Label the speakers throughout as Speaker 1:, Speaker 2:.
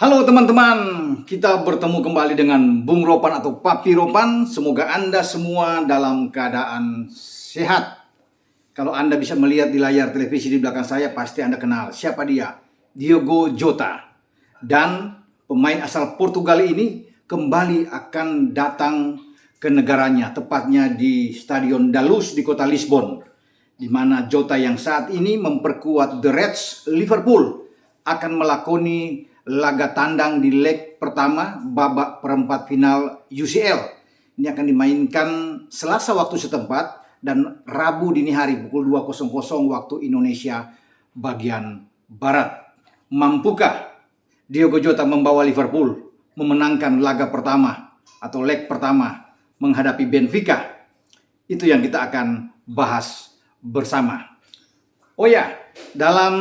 Speaker 1: Halo teman-teman, kita bertemu kembali dengan Bung Ropan atau Papi Ropan. Semoga Anda semua dalam keadaan sehat. Kalau Anda bisa melihat di layar televisi di belakang saya, pasti Anda kenal siapa dia. Diogo Jota. Dan pemain asal Portugal ini kembali akan datang ke negaranya, tepatnya di Stadion da Luz di kota Lisbon, di mana Jota yang saat ini memperkuat The Reds Liverpool akan melakoni laga tandang di leg pertama babak perempat final UCL. Ini akan dimainkan Selasa waktu setempat dan Rabu dini hari pukul 2.00 waktu Indonesia bagian Barat. Mampukah Diogo Jota membawa Liverpool memenangkan laga pertama atau leg pertama menghadapi Benfica? Itu yang kita akan bahas bersama. Oh ya, dalam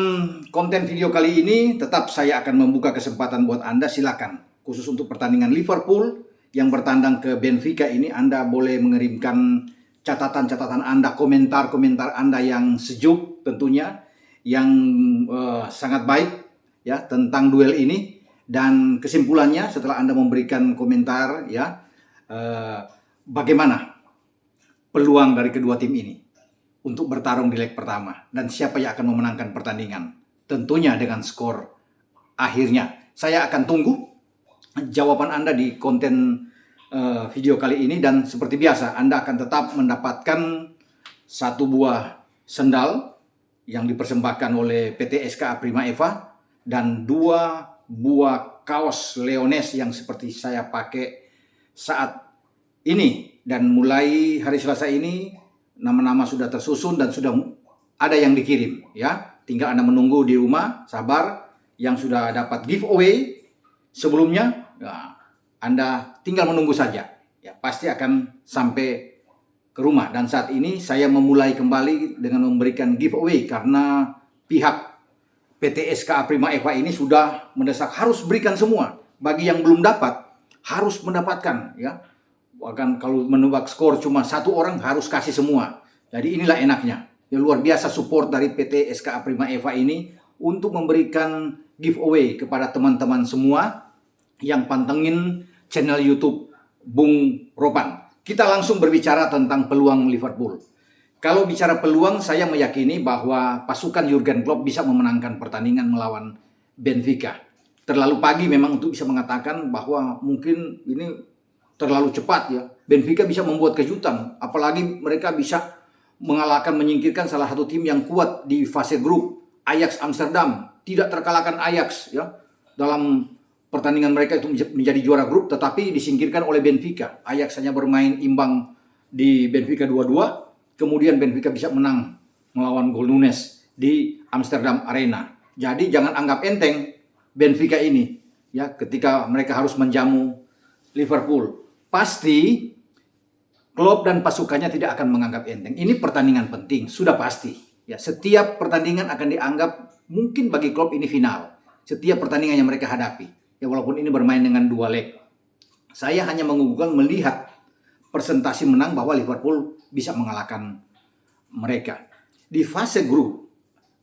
Speaker 1: konten video kali ini tetap saya akan membuka kesempatan buat Anda, silakan. Khusus untuk pertandingan Liverpool yang bertandang ke Benfica ini, Anda boleh mengirimkan catatan-catatan Anda, komentar-komentar Anda yang sejuk tentunya, yang sangat baik ya tentang duel ini. Dan kesimpulannya setelah Anda memberikan komentar ya, bagaimana peluang dari kedua tim ini untuk bertarung di leg pertama dan siapa yang akan memenangkan pertandingan, tentunya dengan skor akhirnya. Saya akan tunggu jawaban Anda di konten video kali ini, dan seperti biasa Anda akan tetap mendapatkan satu buah sendal yang dipersembahkan oleh PT SKA Prima Eva dan 2 buah kaos Leones yang seperti saya pakai saat ini. Dan mulai hari Selasa ini nama-nama sudah tersusun dan sudah ada yang dikirim ya. Tinggal Anda menunggu di rumah, sabar. Yang sudah dapat giveaway sebelumnya, ya, Anda tinggal menunggu saja. Ya, pasti akan sampai ke rumah. Dan saat ini saya memulai kembali dengan memberikan giveaway karena pihak PT SKA Prima Eva ini sudah mendesak harus berikan semua. Bagi yang belum dapat harus mendapatkan ya. Bahkan kalau menebak skor cuma 1 orang harus kasih semua. Jadi inilah enaknya. Ya, luar biasa support dari PT SKA Prima Eva ini untuk memberikan giveaway kepada teman-teman semua yang pantengin channel YouTube Bung Ropan. Kita langsung berbicara tentang peluang Liverpool. Kalau bicara peluang, saya meyakini bahwa pasukan Jurgen Klopp bisa memenangkan pertandingan melawan Benfica. Terlalu pagi memang untuk bisa mengatakan bahwa mungkin ini terlalu cepat ya. Benfica bisa membuat kejutan, apalagi mereka bisa mengalahkan, menyingkirkan salah satu tim yang kuat di fase grup, Ajax Amsterdam. Tidak terkalahkan Ajax ya dalam pertandingan mereka itu menjadi juara grup, tetapi disingkirkan oleh Benfica. Ajax hanya bermain imbang di Benfica 2-2, kemudian Benfica bisa menang melawan Gol Nunes di Amsterdam Arena. Jadi jangan anggap enteng Benfica ini ya ketika mereka harus menjamu Liverpool. Pasti Klopp dan pasukannya tidak akan menganggap enteng. Ini pertandingan penting, sudah pasti. Ya, setiap pertandingan akan dianggap, mungkin bagi Klopp ini final. Setiap pertandingan yang mereka hadapi. Ya, walaupun ini bermain dengan 2 leg. Saya hanya mengukuhkan melihat persentase menang bahwa Liverpool bisa mengalahkan mereka. Di fase grup,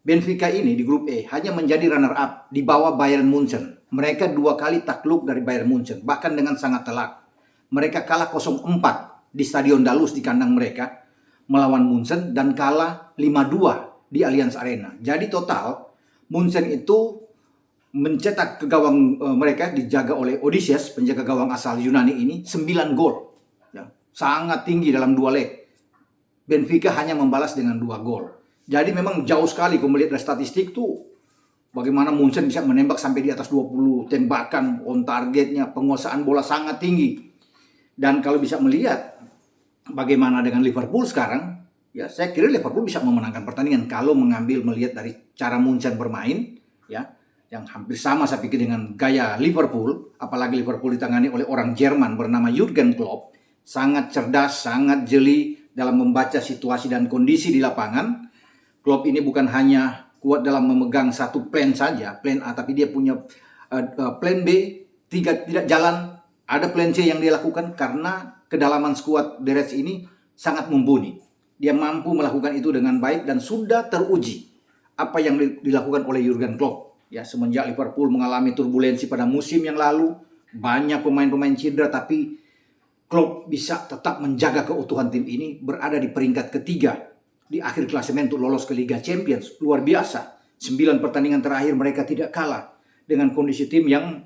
Speaker 1: Benfica ini di grup E hanya menjadi runner up di bawah Bayern Munchen. Mereka 2 kali takluk dari Bayern Munchen, bahkan dengan sangat telak. Mereka kalah 0-4 di Stadion da Luz di kandang mereka melawan Munchen dan kalah 5-2 di Allianz Arena. Jadi total Munchen itu mencetak ke gawang mereka dijaga oleh Odysseus, penjaga gawang asal Yunani ini, 9 gol. Ya, sangat tinggi dalam 2 leg. Benfica hanya membalas dengan 2 gol. Jadi memang jauh sekali kalau melihat dari statistik tuh. Bagaimana Munchen bisa menembak sampai di atas 20 tembakan on targetnya, penguasaan bola sangat tinggi. Dan kalau bisa melihat bagaimana dengan Liverpool sekarang, ya saya kira Liverpool bisa memenangkan pertandingan kalau melihat dari cara Munchen bermain, ya, yang hampir sama saya pikir dengan gaya Liverpool, apalagi Liverpool ditangani oleh orang Jerman bernama Jurgen Klopp, sangat cerdas, sangat jeli dalam membaca situasi dan kondisi di lapangan. Klopp ini bukan hanya kuat dalam memegang satu plan saja, plan A, tapi dia punya plan B, tidak jalan. Ada plan C yang dia lakukan karena kedalaman skuad The Reds ini sangat mumpuni. Dia mampu melakukan itu dengan baik dan sudah teruji apa yang dilakukan oleh Jurgen Klopp. Ya, semenjak Liverpool mengalami turbulensi pada musim yang lalu, banyak pemain-pemain cedera, tapi Klopp bisa tetap menjaga keutuhan tim ini, berada di peringkat ketiga di akhir klasemen untuk lolos ke Liga Champions. Luar biasa. 9 pertandingan terakhir mereka tidak kalah dengan kondisi tim yang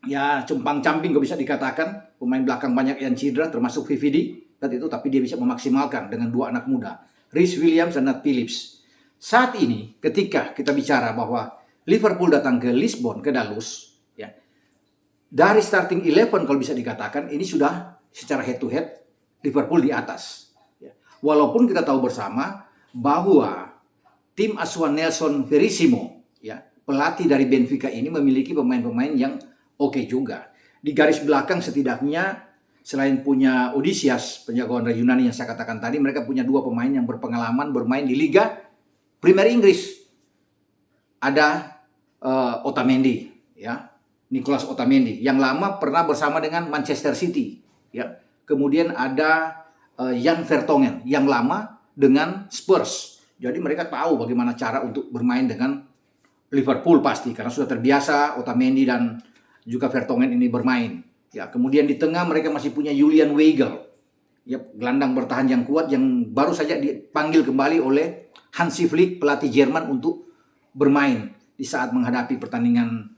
Speaker 1: ya compang-camping kalau bisa dikatakan. Pemain belakang banyak yang cedera termasuk VVD saat itu, tapi dia bisa memaksimalkan dengan 2 anak muda, Rhys Williams dan Nat Phillips. Saat ini ketika kita bicara bahwa Liverpool datang ke Lisbon, ke Dalus, ya, dari starting 11 kalau bisa dikatakan ini sudah secara head to head Liverpool di atas. Ya. Walaupun kita tahu bersama bahwa tim asuhan Nelson Verissimo, ya, pelatih dari Benfica ini memiliki pemain-pemain yang oke juga. Di garis belakang setidaknya selain punya Odysseas, penjaga gawang Yunani yang saya katakan tadi, mereka punya 2 pemain yang berpengalaman bermain di Liga Premier Inggris. Ada Otamendi, ya, Nicolas Otamendi yang lama pernah bersama dengan Manchester City, ya. Kemudian ada Jan Vertonghen yang lama dengan Spurs. Jadi mereka tahu bagaimana cara untuk bermain dengan Liverpool pasti karena sudah terbiasa Otamendi dan juga Vertonghen ini bermain. Ya, kemudian di tengah mereka masih punya Julian Weigl, ya, gelandang bertahan yang kuat yang baru saja dipanggil kembali oleh Hansi Flick, pelatih Jerman, untuk bermain di saat menghadapi pertandingan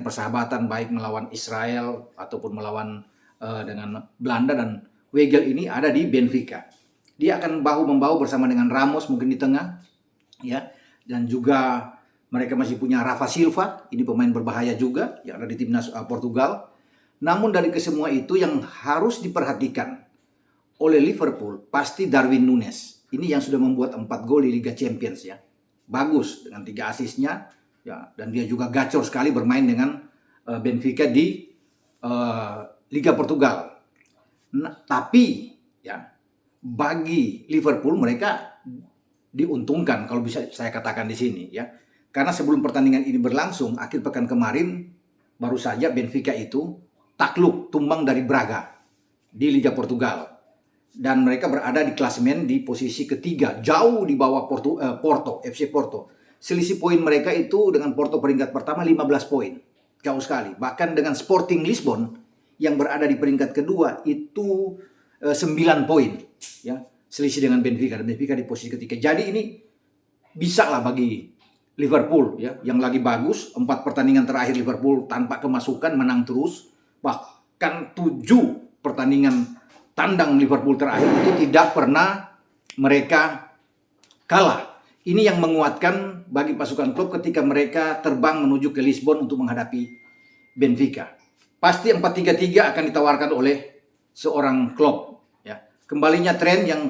Speaker 1: persahabatan baik melawan Israel ataupun melawan dengan Belanda. Dan Weigl ini ada di Benfica. Dia akan bahu-membahu bersama dengan Ramos mungkin di tengah, ya. Dan juga mereka masih punya Rafa Silva, ini pemain berbahaya juga yang ada di timnas Portugal. Namun dari kesemua itu yang harus diperhatikan oleh Liverpool pasti Darwin Núñez. Ini yang sudah membuat 4 gol di Liga Champions, ya. Bagus dengan 3 asisnya, ya, dan dia juga gacor sekali bermain dengan Benfica di Liga Portugal. Nah, tapi ya bagi Liverpool mereka diuntungkan kalau bisa saya katakan di sini, ya. Karena sebelum pertandingan ini berlangsung akhir pekan kemarin baru saja Benfica itu takluk tumbang dari Braga di Liga Portugal. Dan mereka berada di klasemen di posisi ketiga, jauh di bawah Porto, FC Porto. Selisih poin mereka itu dengan Porto peringkat pertama 15 poin. Jauh sekali. Bahkan dengan Sporting Lisbon yang berada di peringkat kedua itu 9 poin. Ya, selisih dengan Benfica. Dan Benfica di posisi ketiga. Jadi ini bisa lah bagi Liverpool, ya, yang lagi bagus. 4 pertandingan terakhir Liverpool tanpa kemasukan, menang terus. Bahkan 7 pertandingan tandang Liverpool terakhir itu tidak pernah mereka kalah. Ini yang menguatkan bagi pasukan klub ketika mereka terbang menuju ke Lisbon untuk menghadapi Benfica. Pasti 4-3-3 akan ditawarkan oleh seorang Klopp, ya. Kembalinya Trent yang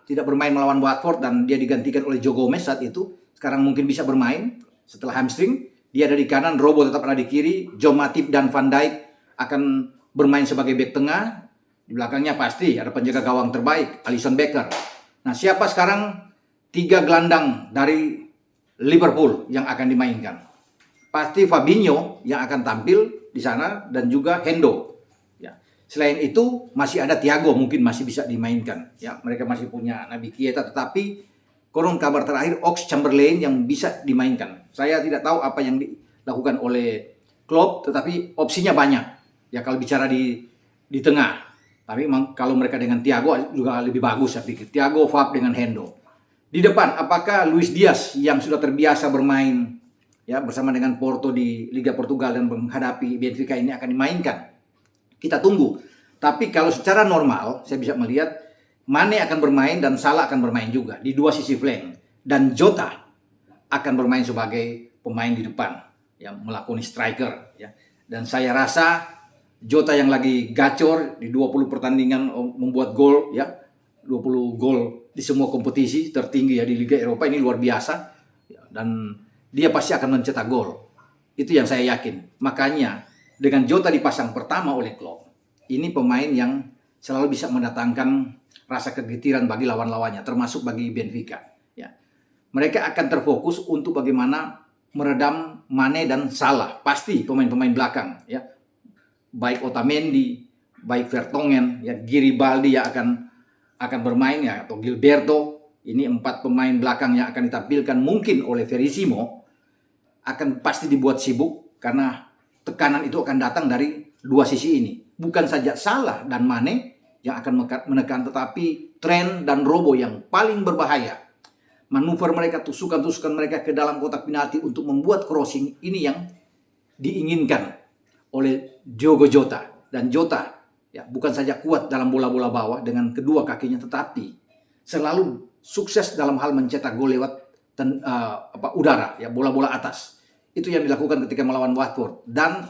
Speaker 1: tidak bermain melawan Watford dan dia digantikan oleh Joe Gomez saat itu. Sekarang mungkin bisa bermain setelah hamstring. Dia ada di kanan, Robo tetap ada di kiri, Joe Matip dan Van Dijk akan bermain sebagai bek tengah. Di belakangnya pasti ada penjaga gawang terbaik, Alisson Becker. Nah, siapa sekarang 3 gelandang dari Liverpool yang akan dimainkan? Pasti Fabinho yang akan tampil di sana dan juga Hendo. Ya. Selain itu masih ada Thiago mungkin masih bisa dimainkan. Ya, mereka masih punya Naby Keita, tetapi konon kabar terakhir Oxlade-Chamberlain yang bisa dimainkan. Saya tidak tahu apa yang dilakukan oleh Klopp, tetapi opsinya banyak. Ya, kalau bicara di tengah. Tapi memang kalau mereka dengan Thiago juga lebih bagus, saya pikir. Thiago, Fab dengan Hendo. Di depan, apakah Luis Diaz yang sudah terbiasa bermain, ya, bersama dengan Porto di Liga Portugal dan menghadapi Benfica ini akan dimainkan? Kita tunggu. Tapi kalau secara normal, saya bisa melihat Mane akan bermain dan Salah akan bermain juga di 2 sisi flank. Dan Jota akan bermain sebagai pemain di depan, yang melakoni striker, ya. Dan saya rasa Jota yang lagi gacor di 20 pertandingan membuat gol, ya. 20 gol di semua kompetisi tertinggi, ya, di Liga Eropa, ini luar biasa. Ya, dan dia pasti akan mencetak gol. Itu yang saya yakin. Makanya dengan Jota dipasang pertama oleh Klopp, ini pemain yang selalu bisa mendatangkan rasa kegetiran bagi lawan-lawannya, termasuk bagi Benfica. Ya. Mereka akan terfokus untuk bagaimana meredam Mane dan Salah. Pasti pemain-pemain belakang, ya. Baik Otamendi, baik Vertonghen, ya, Giribaldi yang akan bermain, ya, atau Gilberto. Ini 4 pemain belakang yang akan ditampilkan mungkin oleh Verissimo akan pasti dibuat sibuk karena tekanan itu akan datang dari dua sisi ini. Bukan saja Salah dan Mane yang akan menekan, tetapi Trent dan Robo yang paling berbahaya. Manuver mereka, tusukan-tusukan mereka ke dalam kotak penalti untuk membuat crossing, ini yang diinginkan oleh Diogo Jota. Dan Jota ya bukan saja kuat dalam bola-bola bawah dengan kedua kakinya, tetapi selalu sukses dalam hal mencetak gol lewat udara, ya bola-bola atas. Itu yang dilakukan ketika melawan Watford, dan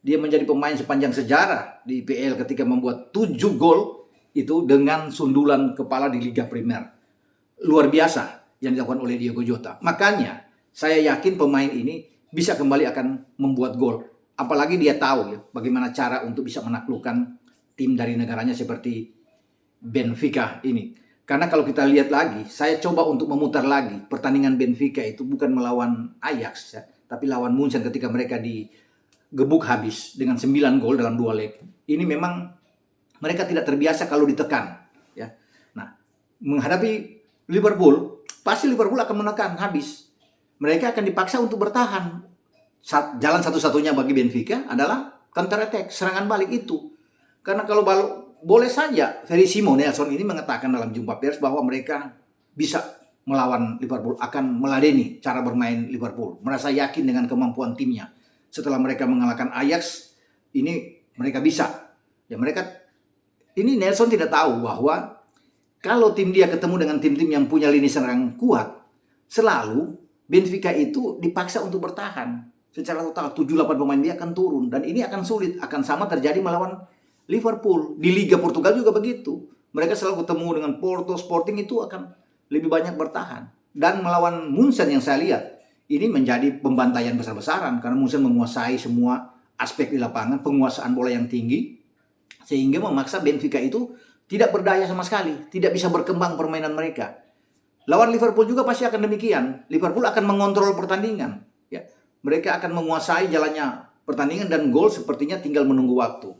Speaker 1: dia menjadi pemain sepanjang sejarah di IPL ketika membuat 7 gol itu dengan sundulan kepala di Liga Primer. Luar biasa yang dilakukan oleh Diogo Jota. Makanya saya yakin pemain ini bisa kembali akan membuat gol. Apalagi dia tahu ya bagaimana cara untuk bisa menaklukkan tim dari negaranya seperti Benfica ini. Karena kalau kita lihat lagi, saya coba untuk memutar lagi pertandingan Benfica itu bukan melawan Ajax ya, tapi lawan Munchen ketika mereka digebuk habis dengan 9 gol dalam 2 leg. Ini memang mereka tidak terbiasa kalau ditekan ya. Nah, menghadapi Liverpool, pasti Liverpool akan menekan habis. Mereka akan dipaksa untuk bertahan. Jalan satu-satunya bagi Benfica adalah counter attack, serangan balik itu. Karena kalau boleh saja Verissimo Nelson ini mengatakan dalam jumpa pers bahwa mereka bisa melawan Liverpool, akan meladeni cara bermain Liverpool, merasa yakin dengan kemampuan timnya. Setelah mereka mengalahkan Ajax, ini mereka bisa. Ya ini Nelson tidak tahu bahwa kalau tim dia ketemu dengan tim-tim yang punya lini serang kuat, selalu Benfica itu dipaksa untuk bertahan. Secara total 7-8 pemain dia akan turun, dan ini akan sulit. Akan sama terjadi melawan Liverpool. Di Liga Portugal juga begitu. Mereka selalu ketemu dengan Porto, Sporting, itu akan lebih banyak bertahan. Dan melawan Munchen yang saya lihat, ini menjadi pembantaian besar-besaran. Karena Munchen menguasai semua aspek di lapangan, penguasaan bola yang tinggi. Sehingga memaksa Benfica itu tidak berdaya sama sekali. Tidak bisa berkembang permainan mereka. Lawan Liverpool juga pasti akan demikian. Liverpool akan mengontrol pertandingan. Ya, mereka akan menguasai jalannya pertandingan, dan gol sepertinya tinggal menunggu waktu.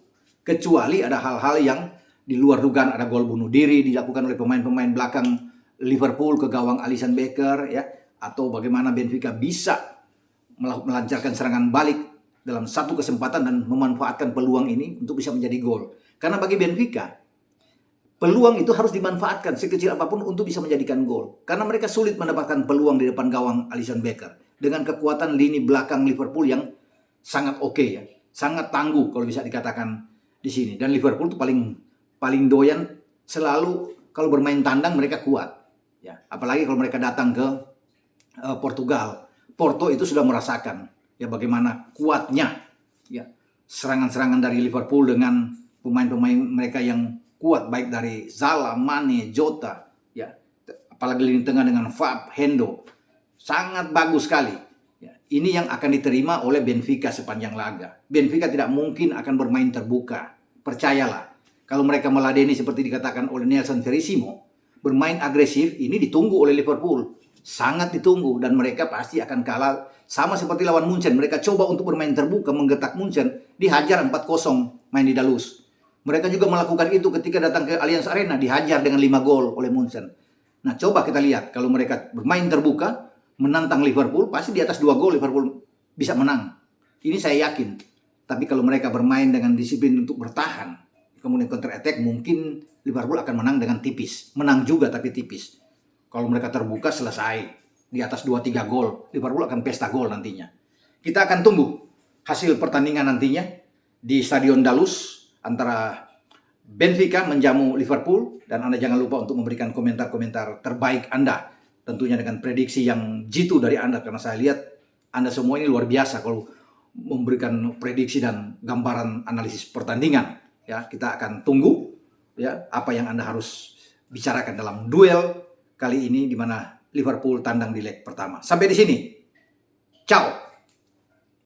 Speaker 1: Kecuali ada hal-hal yang di luar dugaan, ada gol bunuh diri dilakukan oleh pemain-pemain belakang Liverpool ke gawang Alisson Becker ya, atau bagaimana Benfica bisa melancarkan serangan balik dalam satu kesempatan dan memanfaatkan peluang ini untuk bisa menjadi gol. Karena bagi Benfica, peluang itu harus dimanfaatkan sekecil apapun untuk bisa menjadikan gol. Karena mereka sulit mendapatkan peluang di depan gawang Alisson Becker dengan kekuatan lini belakang Liverpool yang sangat oke ya, sangat tangguh kalau bisa dikatakan di sini. Dan Liverpool itu paling doyan selalu kalau bermain tandang mereka kuat ya, apalagi kalau mereka datang ke Portugal. Porto itu sudah merasakan ya bagaimana kuatnya ya serangan-serangan dari Liverpool dengan pemain-pemain mereka yang kuat, baik dari Salah, Mane, Jota ya, apalagi lini tengah dengan Fab, Hendo, sangat bagus sekali ya. Ini yang akan diterima oleh Benfica sepanjang laga. Benfica tidak mungkin akan bermain terbuka, percayalah. Kalau mereka meladeni seperti dikatakan oleh Nelson Verissimo, bermain agresif, ini ditunggu oleh Liverpool, sangat ditunggu, dan mereka pasti akan kalah. Sama seperti lawan Munchen, mereka coba untuk bermain terbuka, menggetak Munchen, dihajar 4-0 main di Dalus. Mereka juga melakukan itu ketika datang ke Allianz Arena, dihajar dengan 5 gol oleh Munchen. Nah, coba kita lihat, kalau mereka bermain terbuka, menantang Liverpool, pasti di atas 2 gol Liverpool bisa menang. Ini saya yakin. Tapi kalau mereka bermain dengan disiplin untuk bertahan, kemudian counter attack, mungkin Liverpool akan menang dengan tipis. Menang juga tapi tipis. Kalau mereka terbuka, selesai. Di atas 2-3 gol, Liverpool akan pesta gol nantinya. Kita akan tunggu hasil pertandingan nantinya di Stadion Dalus antara Benfica menjamu Liverpool. Dan Anda jangan lupa untuk memberikan komentar-komentar terbaik Anda. Tentunya dengan prediksi yang jitu dari Anda. Karena saya lihat Anda semua ini luar biasa kalau memberikan prediksi dan gambaran analisis pertandingan. Ya, kita akan tunggu ya apa yang Anda harus bicarakan dalam duel kali ini di mana Liverpool tandang di leg pertama. Sampai di sini. Ciao.